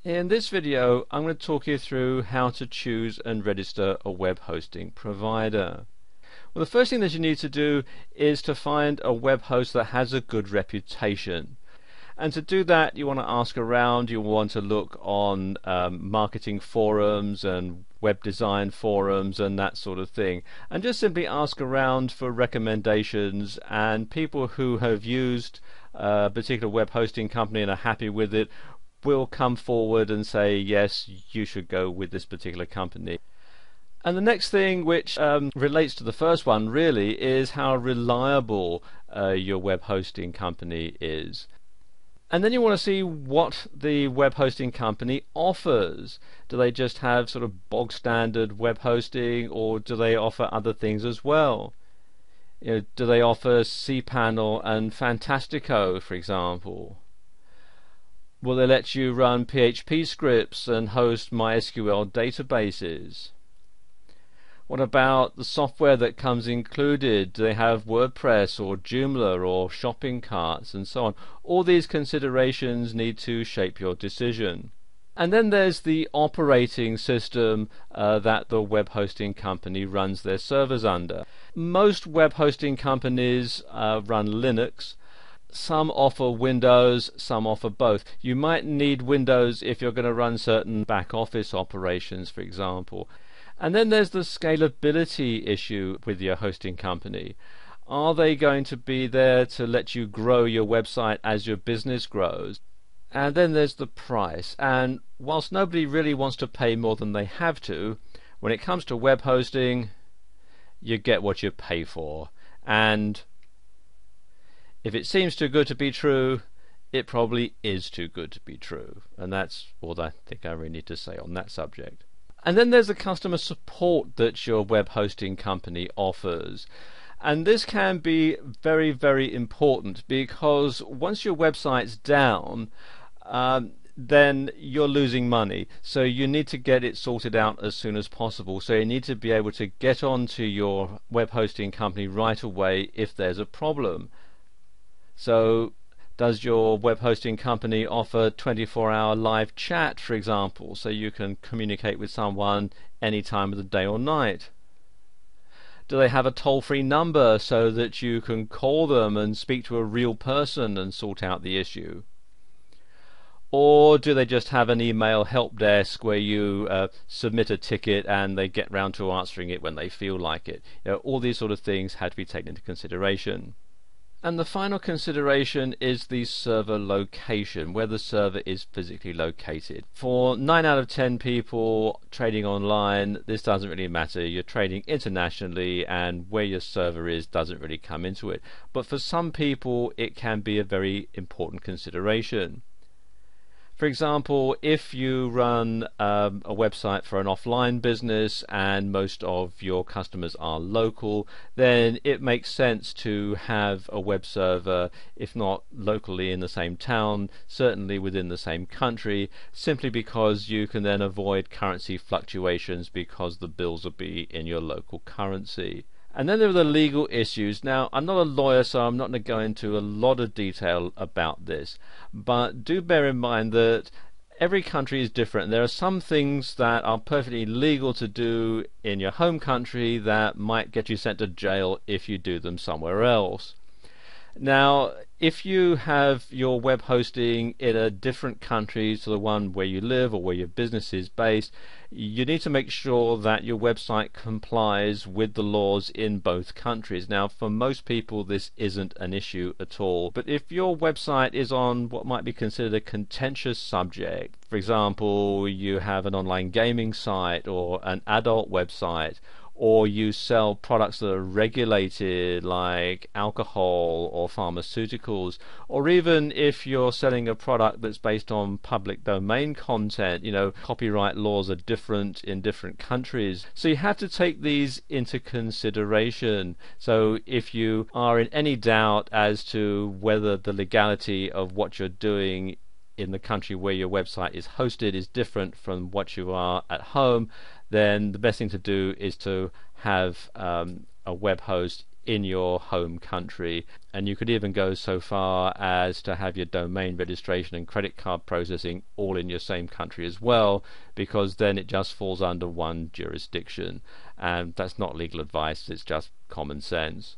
In this video, I'm going to talk you through how to choose and register a web hosting provider. Well, the first thing that you need to do is to find a web host that has a good reputation. And to do that, you want to ask around, you want to look on marketing forums and web design forums and that sort of thing. And just simply ask around for recommendations, and people who have used a particular web hosting company and are happy with it will come forward and say, yes, you should go with this particular company. And the next thing, which relates to the first one really, is how reliable your web hosting company is. And then you want to see what the web hosting company offers. Do they just have sort of bog standard web hosting, or do they offer other things as well? Do they offer cPanel and Fantastico, for example? Will they let you run PHP scripts and host MySQL databases? What about the software that comes included? Do they have WordPress or Joomla or shopping carts and so on? All these considerations need to shape your decision. And then there's the operating system that the web hosting company runs their servers under. Most web hosting companies run Linux. Some offer Windows, some offer both. You might need Windows if you're going to run certain back office operations, for example. And then there's the scalability issue with your hosting company. Are they going to be there to let you grow your website as your business grows? And then there's the price. And whilst nobody really wants to pay more than they have to, when it comes to web hosting, you get what you pay for. And if it seems too good to be true, it probably is too good to be true. And that's all I think I really need to say on that subject. And then there's the customer support that your web hosting company offers. And this can be very, very important, because once your website's down, then you're losing money. So you need to get it sorted out as soon as possible. So you need to be able to get onto your web hosting company right away if there's a problem. So does your web hosting company offer 24-hour live chat, for example, so you can communicate with someone any time of the day or night? Do they have a toll-free number so that you can call them and speak to a real person and sort out the issue? Or do they just have an email help desk where you submit a ticket and they get round to answering it when they feel like it? All these sort of things had to be taken into consideration. And the final consideration is the server location, where the server is physically located. For 9 out of 10 people trading online, this doesn't really matter. You're trading internationally, and where your server is doesn't really come into it. But for some people, it can be a very important consideration. For example, if you run a website for an offline business and most of your customers are local, then it makes sense to have a web server, if not locally in the same town, certainly within the same country, simply because you can then avoid currency fluctuations because the bills will be in your local currency. And then there are the legal issues. Now, I'm not a lawyer, so I'm not going to go into a lot of detail about this, but do bear in mind that every country is different. There are some things that are perfectly legal to do in your home country that might get you sent to jail if you do them somewhere else. Now, if you have your web hosting in a different country to the one where you live or where your business is based, you need to make sure that your website complies with the laws in both countries. Now, for most people, this isn't an issue at all. But if your website is on what might be considered a contentious subject, for example, you have an online gaming site or an adult website, or you sell products that are regulated like alcohol or pharmaceuticals, or even if you're selling a product that's based on public domain content, copyright laws are different in different countries. So you have to take these into consideration. So if you are in any doubt as to whether the legality of what you're doing in the country where your website is hosted is different from what you are at home, then the best thing to do is to have a web host in your home country, and you could even go so far as to have your domain registration and credit card processing all in your same country as well, because then it just falls under one jurisdiction, and that's not legal advice, it's just common sense.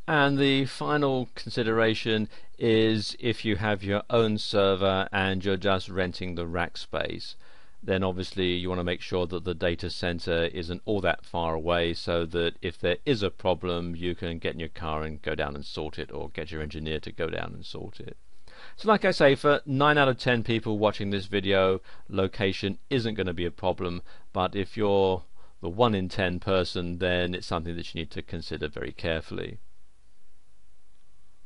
And the final consideration is if you have your own server and you're just renting the rack space, then obviously you want to make sure that the data center isn't all that far away, so that if there is a problem you can get in your car and go down and sort it, or get your engineer to go down and sort it. So like I say, for 9 out of 10 people watching this video, location isn't going to be a problem, but if you're the 1 in 10 person, then it's something that you need to consider very carefully.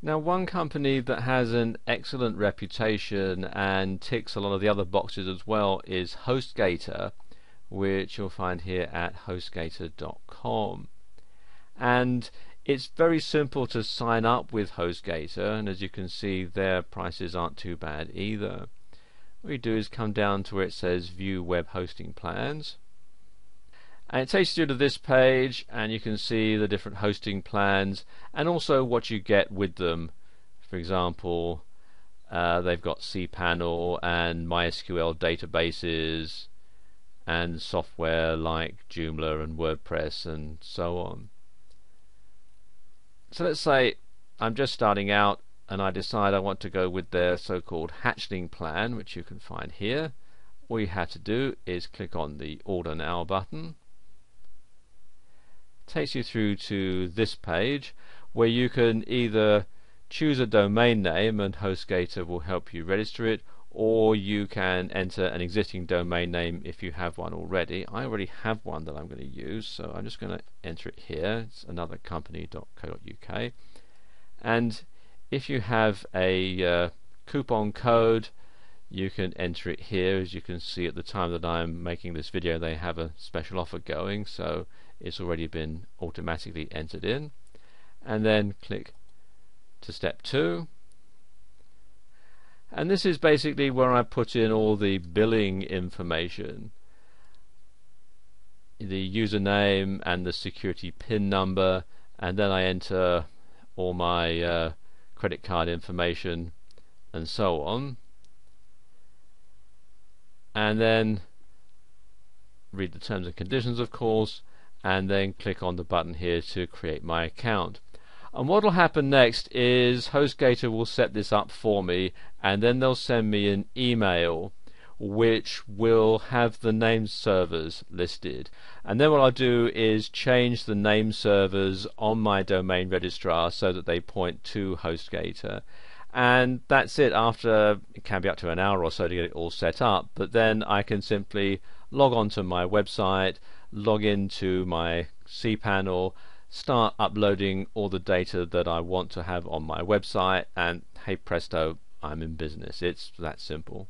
Now, one company that has an excellent reputation and ticks a lot of the other boxes as well is HostGator, which you'll find here at hostgator.com. And it's very simple to sign up with HostGator, and as you can see, their prices aren't too bad either. What you do is come down to where it says View Web Hosting Plans, and it takes you to this page, and you can see the different hosting plans and also what you get with them. For example, they've got cPanel and MySQL databases and software like Joomla and WordPress and so on. So let's say I'm just starting out and I decide I want to go with their so-called hatchling plan, which you can find here. All you have to do is click on the Order Now button. Takes you through to this page where you can either choose a domain name and HostGator will help you register it, or you can enter an existing domain name if you have one already. I already have one that I'm going to use, so I'm just going to enter it here. It's anothercompany.co.uk, and if you have a coupon code, you can enter it here. As you can see, at the time that I'm making this video, they have a special offer going, so it's already been automatically entered in. And then click to step 2, and this is basically where I put in all the billing information, the username and the security PIN number, and then I enter all my credit card information and so on, and then read the terms and conditions, of course, and then click on the button here to create my account. And what will happen next is HostGator will set this up for me, and then they'll send me an email which will have the name servers listed, and then what I'll do is change the name servers on my domain registrar so that they point to HostGator, and that's it. After, it can be up to an hour or so to get it all set up, but then I can simply log on to my website, log into my cPanel, start uploading all the data that I want to have on my website, and hey presto, I'm in business. It's that simple.